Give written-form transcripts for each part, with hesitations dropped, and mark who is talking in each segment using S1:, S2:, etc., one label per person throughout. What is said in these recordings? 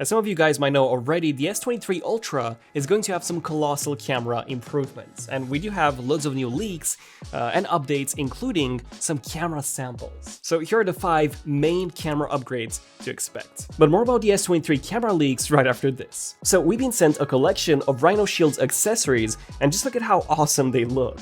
S1: As some of you guys might know already, the S23 Ultra is going to have some colossal camera improvements, and we do have loads of new leaks and updates, including some camera samples. So here are the 5 main camera upgrades to expect. But more about the S23 camera leaks right after this. So we've been sent a collection of Rhino Shield's accessories, and just look at how awesome they look.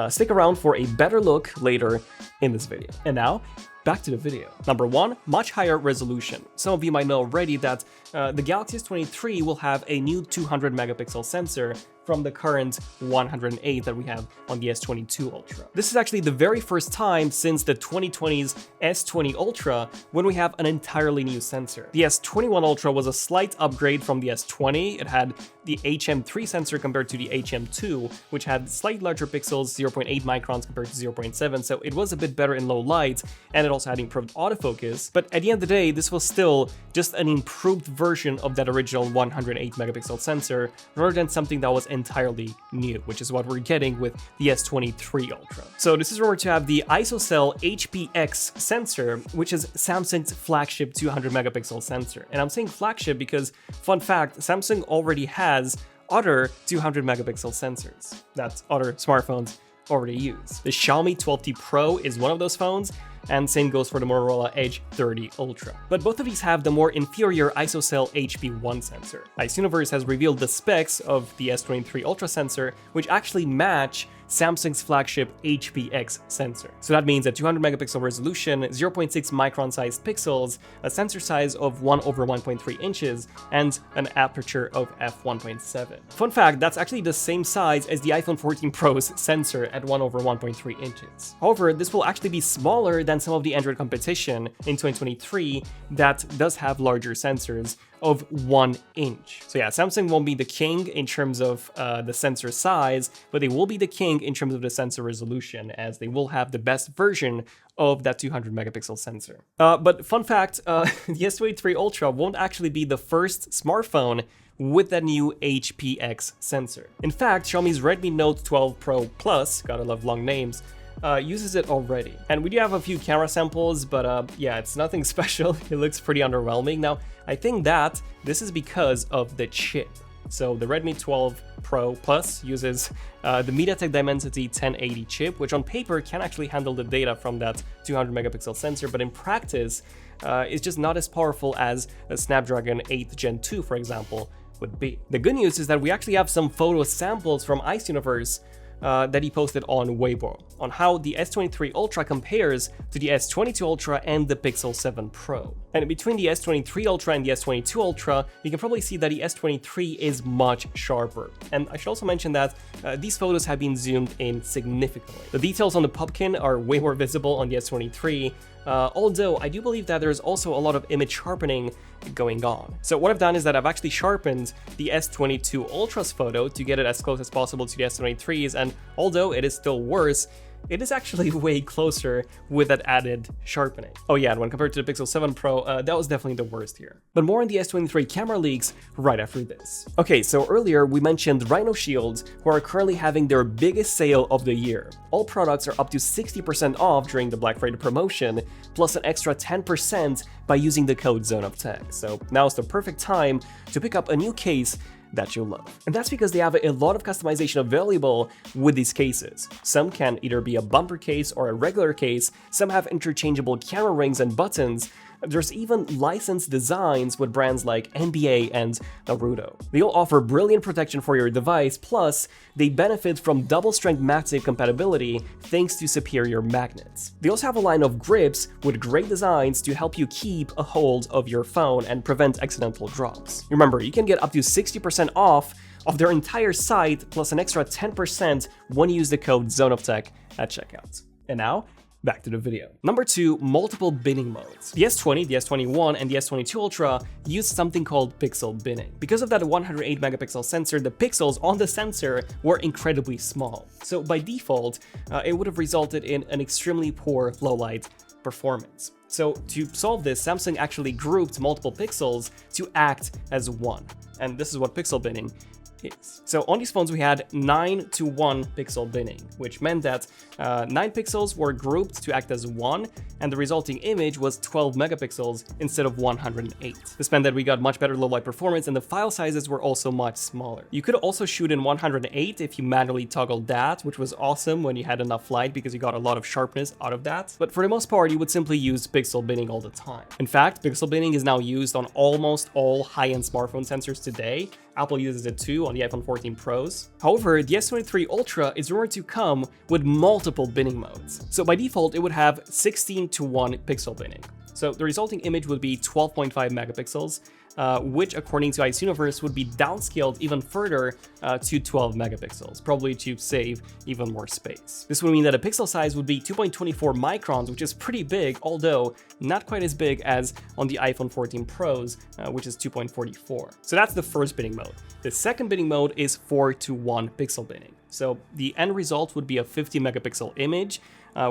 S1: Stick around for a better look later in this video. And now, back to the video. Number 1, much higher resolution. Some of you might know already that the Galaxy S23 will have a new 200 megapixel sensor from the current 108 that we have on the S22 Ultra. This is actually the very first time since the 2020's S20 Ultra when we have an entirely new sensor. The S21 Ultra was a slight upgrade from the S20. It had the HM3 sensor compared to the HM2, which had slightly larger pixels, 0.8 microns compared to 0.7, so it was a bit better in low light, and it also had improved autofocus. But at the end of the day, this was still just an improved version of that original 108 megapixel sensor, rather than something that was entirely new, which is what we're getting with the S23 Ultra. So this is rumored to have the ISOCELL HPX sensor, which is Samsung's flagship 200 megapixel sensor. And I'm saying flagship because, fun fact, Samsung already has other 200 megapixel sensors that other smartphones already use. The Xiaomi 12T Pro is one of those phones, and same goes for the Motorola Edge 30 Ultra. But both of these have the more inferior ISOCELL HP1 sensor. Universe has revealed the specs of the S23 Ultra sensor, which actually match Samsung's flagship HPX sensor. So that means a 200 megapixel resolution, 0.6 micron sized pixels, a sensor size of 1/1.3 inches, and an aperture of f1.7. Fun fact, that's actually the same size as the iPhone 14 Pro's sensor at 1/1.3 inches. However, this will actually be smaller than some of the Android competition in 2023 that does have larger sensors of 1 inch. So yeah, Samsung won't be the king in terms of the sensor size, but they will be the king in terms of the sensor resolution, as they will have the best version of that 200 megapixel sensor. But fun fact, the S23 Ultra won't actually be the first smartphone with that new HPX sensor. In fact, Xiaomi's Redmi Note 12 Pro Plus, gotta love long names, uses it already. And we do have a few camera samples, but yeah, it's nothing special. It looks pretty underwhelming. Now, I think that this is because of the chip. So the Redmi 12 Pro Plus uses the MediaTek Dimensity 1080 chip, which on paper can actually handle the data from that 200 megapixel sensor, but in practice, it's just not as powerful as a Snapdragon 8 Gen 2, for example, would be. The good news is that we actually have some photo samples from Universe that he posted on Weibo on how the S23 Ultra compares to the S22 Ultra and the Pixel 7 Pro. And between the S23 Ultra and the S22 Ultra, you can probably see that the S23 is much sharper. And I should also mention that these photos have been zoomed in significantly. The details on the pumpkin are way more visible on the S23, although I do believe that there's also a lot of image sharpening going on. So what I've done is that I've actually sharpened the S22 Ultra's photo to get it as close as possible to the S23's, and although it is still worse, it is actually way closer with that added sharpening. Oh yeah, and when compared to the Pixel 7 Pro, that was definitely the worst here. But more on the S23 camera leaks right after this. Okay, so earlier we mentioned Rhino Shield, who are currently having their biggest sale of the year. All products are up to 60% off during the Black Friday promotion, plus an extra 10% by using the code ZONEofTECH. So now is the perfect time to pick up a new case that you'll love. And that's because they have a lot of customization available with these cases. Some can either be a bumper case or a regular case, some have interchangeable camera rings and buttons. There's even licensed designs with brands like NBA and Naruto. They all offer brilliant protection for your device, plus they benefit from double-strength MagSafe compatibility thanks to superior magnets. They also have a line of grips with great designs to help you keep a hold of your phone and prevent accidental drops. Remember, you can get up to 60% off of their entire site, plus an extra 10% when you use the code ZONEofTECH at checkout. And now, back to the video. Number 2, multiple binning modes. The S20, the S21, and the S22 Ultra use something called pixel binning. Because of that 108 megapixel sensor, the pixels on the sensor were incredibly small. So by default, it would have resulted in an extremely poor low light performance. So to solve this, Samsung actually grouped multiple pixels to act as one. And this is what pixel binning is. So on these phones, we had 9:1 pixel binning, which meant that 9 pixels were grouped to act as one, and the resulting image was 12 megapixels instead of 108. This meant that we got much better low light performance, and the file sizes were also much smaller. You could also shoot in 108 if you manually toggled that, which was awesome when you had enough light because you got a lot of sharpness out of that. But for the most part, you would simply use pixel binning all the time. In fact, pixel binning is now used on almost all high-end smartphone sensors today. Apple uses it too on the iPhone 14 Pros. However, the S23 Ultra is rumored to come with multiple binning modes. So by default, it would have 16:1 pixel binning. So the resulting image would be 12.5 megapixels, which according to Universe would be downscaled even further to 12 megapixels, probably to save even more space. This would mean that a pixel size would be 2.24 microns, which is pretty big, although not quite as big as on the iPhone 14 Pros, which is 2.44. So that's the first binning mode. The second binning mode is 4:1 pixel binning. So the end result would be a 50 megapixel image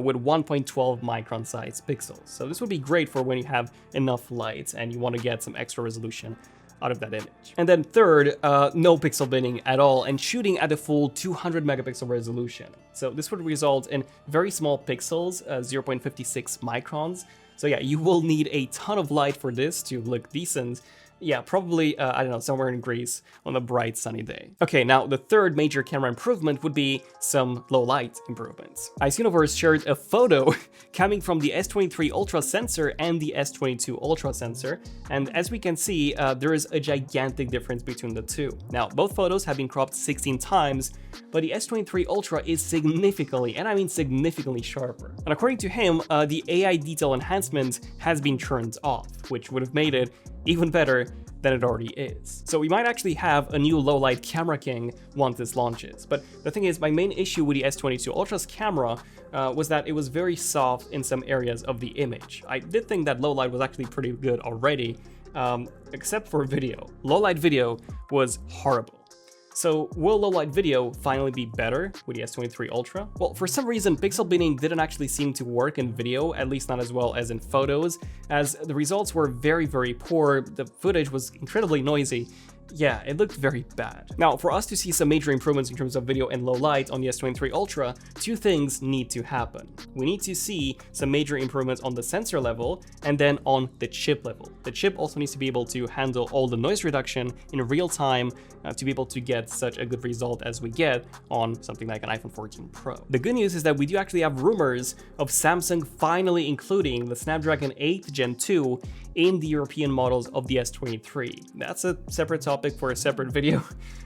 S1: with 1.12 micron size pixels. So this would be great for when you have enough light and you want to get some extra resolution out of that image. And then third, no pixel binning at all and shooting at a full 200 megapixel resolution. So this would result in very small pixels, 0.56 microns. So yeah, you will need a ton of light for this to look decent. Yeah, probably, I don't know, somewhere in Greece on a bright sunny day. Okay, now the third major camera improvement would be some low light improvements. Universe shared a photo coming from the S23 Ultra sensor and the S22 Ultra sensor, and as we can see, there is a gigantic difference between the two. Now, both photos have been cropped 16 times, but the S23 Ultra is significantly, and I mean significantly sharper. And according to him, the AI detail enhancement has been turned off, which would have made it even better than it already is. So we might actually have a new low light camera king once this launches. But the thing is, my main issue with the S22 Ultra's camera was that it was very soft in some areas of the image. I did think that low light was actually pretty good already, except for video. Low light video was horrible. So will low light video finally be better with the S23 Ultra? Well, for some reason, pixel binning didn't actually seem to work in video, at least not as well as in photos, as the results were very, very poor. The footage was incredibly noisy. Yeah, it looked very bad. Now, for us to see some major improvements in terms of video and low light on the S23 Ultra, two things need to happen. We need to see some major improvements on the sensor level and then on the chip level. The chip also needs to be able to handle all the noise reduction in real time to be able to get such a good result as we get on something like an iPhone 14 Pro. The good news is that we do actually have rumors of Samsung finally including the Snapdragon 8 Gen 2 in the European models of the S23. That's a separate topic for a separate video,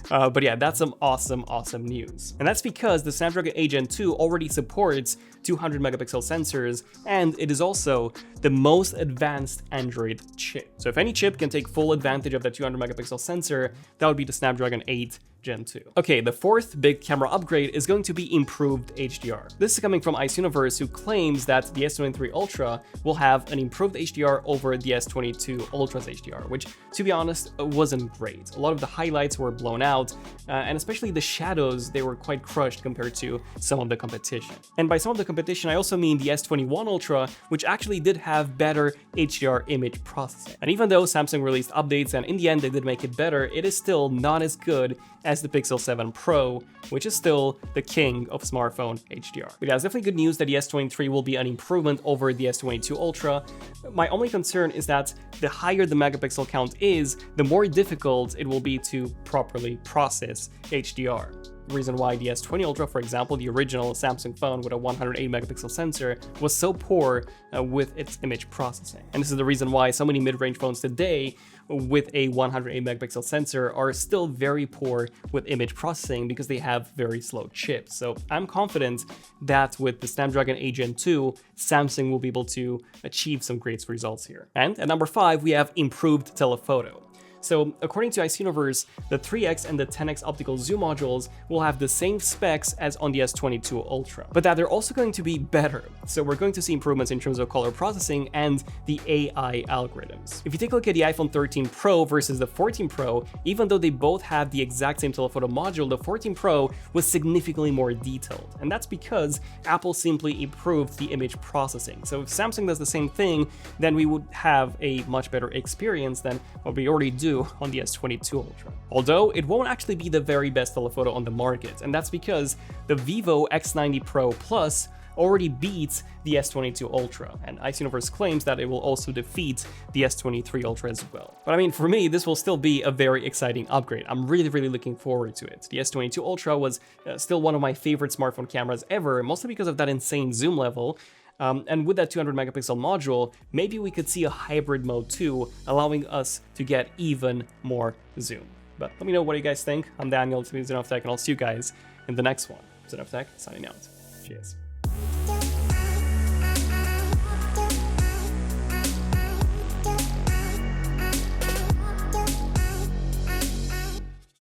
S1: but yeah, that's some awesome news. And that's because the Snapdragon 8 Gen 2 already supports 200 megapixel sensors, and it is also the most advanced Android chip. So if any chip can take full advantage of the 200 megapixel sensor, that would be the Snapdragon 8 Gen 2. Okay, the fourth big camera upgrade is going to be improved HDR. This is coming from Universe, who claims that the S23 Ultra will have an improved HDR over the S22 Ultra's HDR, which, to be honest, wasn't great. A lot of the highlights were blown out, and especially the shadows, they were quite crushed compared to some of the competition. And by some of the competition, I also mean the S21 Ultra, which actually did have better HDR image processing. And even though Samsung released updates and in the end they did make it better, it is still not as good as the Pixel 7 Pro, which is still the king of smartphone HDR. But yeah, it's definitely good news that the S23 will be an improvement over the S22 Ultra. My only concern is that the higher the megapixel count is, the more difficult it will be to properly process HDR. The reason why the S20 Ultra, for example, the original Samsung phone with a 108 megapixel sensor, was so poor with its image processing. And this is the reason why so many mid-range phones today with a 108 megapixel sensor are still very poor with image processing because they have very slow chips. So I'm confident that with the Snapdragon 8 Gen 2, Samsung will be able to achieve some great results here. And at number 5, we have improved telephoto. So according to Universe, the 3x and the 10x optical zoom modules will have the same specs as on the S22 Ultra, but that they're also going to be better. So we're going to see improvements in terms of color processing and the AI algorithms. If you take a look at the iPhone 13 Pro versus the 14 Pro, even though they both have the exact same telephoto module, the 14 Pro was significantly more detailed. And that's because Apple simply improved the image processing. So if Samsung does the same thing, then we would have a much better experience than what we already do do on the S22 Ultra. Although it won't actually be the very best telephoto on the market, and that's because the Vivo X90 Pro Plus already beats the S22 Ultra, and Ice Universe claims that it will also defeat the S23 Ultra as well. But I mean, for me, this will still be a very exciting upgrade. I'm really looking forward to it. The S22 Ultra was still one of my favorite smartphone cameras ever, mostly because of that insane zoom level. And with that 200 megapixel module, maybe we could see a hybrid mode too, allowing us to get even more zoom. But let me know what you guys think. I'm Daniel, this is ZONEofTECH, and I'll see you guys in the next one. ZONEofTECH, signing out. Cheers.